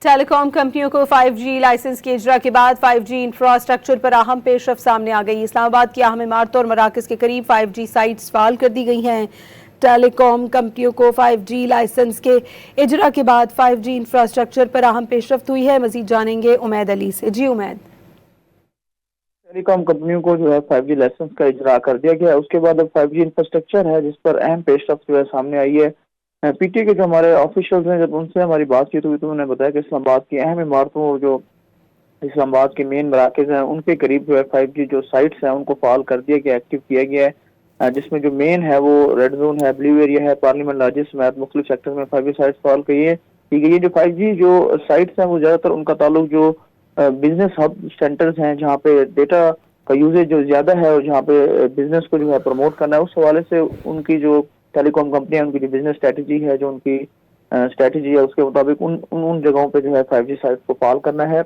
ٹیلی کام کمپنیوں کو 5G licence کے اجرا کے بعد 5G انفراسٹرکچر پر اہم پیش رفت سامنے آ گئی۔ اسلام آباد کی اہم عمارتوں اور مراکز کے قریب 5G سائٹس فعال کر دی گئی ہیں۔ ٹیلی کام کمپنیوں کو 5G لائسنس کے اجرا کے بعد 5G انفراسٹرکچر پر اہم پیش رفت ہوئی ہے۔ مزید جانیں گے امید علی سے۔ جی امید۔ ٹیلی کام کمپنیوں کو 5G لائسنس کا اجرا کر دیا گیا ہے۔ اس کے بعد اب 5G انفراسٹرکچر ہے جس پر اہم پیش رفت سامنے آئی ہے۔ پی ٹی کے جو ہمارے آفیشلز ہیں، جب ان سے ہماری بات چیت ہوئی تو انہوں نے بتایا کہ اسلام آباد کی اہم عمارتوں اور جو اسلام آباد کے مین مراکز ہیں ان کے قریب 5G جو سائٹس ہیں ان کو فعال کر دیا گیا، ایکٹیو کیا گیا ہے، جس میں جو مین ہے وہ ریڈ زون ہے، بلیو ایریا ہے، پارلیمنٹ لاجسٹ سمیت مختلف سیکٹر میں 5G سائٹس فعال کی گئی ہے۔ جو 5G جو سائٹس ہیں وہ زیادہ تر ان کا تعلق جو بزنس ہب سینٹرز ہیں جہاں پہ ڈیٹا کا یوزیج جو زیادہ ہے اور جہاں پہ بزنس کو جو ہے پروموٹ کرنا ہے، اس حوالے سے ان کی جو ٹیلی کام کمپنیاں ان کی جو بزنس اسٹریٹجی ہے، جو ان کی اسٹریٹجی ہے، اس کے مطابق ان جگہوں پہ جو ہے 5G سائٹس کو فعال کرنا ہے۔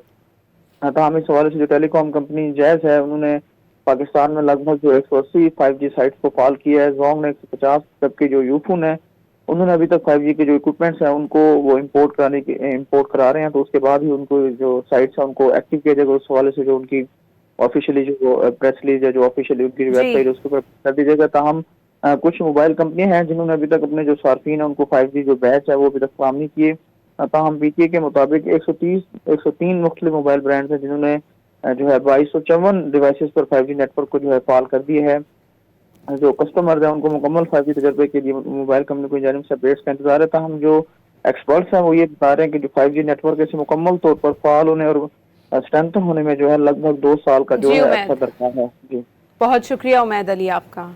تاہم اس حوالے سے جو ٹیلی کام کمپنی جائز ہے انہوں نے پاکستان میں لگ بھگ جو 180 5G سائٹس کو فعال کیا ہے۔ زونگ نے 150 تک کے جو یوفون ہیں انہوں نے ابھی تک 5G کے جو اکوپمنٹس ہیں ان کو وہ امپورٹ کرا رہے ہیں، تو اس کے بعد ہی ان کو جو سائٹس ہیں ان کو ایکٹیو کیا جائے گا۔ اس حوالے سے جو ان کی آفیشیلی جو پریس ریلیز ہے، جو آفیشیلی ان کی ویب سائٹ ہے اس کے اوپر کر دی جائے گا۔ تاہم کچھ موبائل کمپنیاں ہیں جنہوں نے ابھی تک اپنے جو صارفین ہیں ان کو 5G جو بیچ ہے وہ ابھی تک فراہم نہیں کیے۔ تاہم پی ٹی اے کے مطابق 103 مختلف موبائل برانڈز ہیں جنہوں نے جو ہے 2254 ڈیوائسز پر 5G نیٹ ورک کو جو ہے فعال کر دی ہے۔ جو کسٹمرز ہیں ان کو مکمل 5G تجربے کے لیے موبائل کمپنی کی جانب سے اپڈیٹس کا انتظار ہے۔ تاہم جو ایکسپرٹس ہیں وہ یہ بتا رہے ہیں کہ جو 5G نیٹ ورک اسے مکمل طور پر فعال ہونے اور اسٹرینتھن ہونے میں جو ہے لگ بھگ 2 سال کا جو ہے عرصہ درکار ہے۔ جی بہت شکریہ امید علی آپ کا۔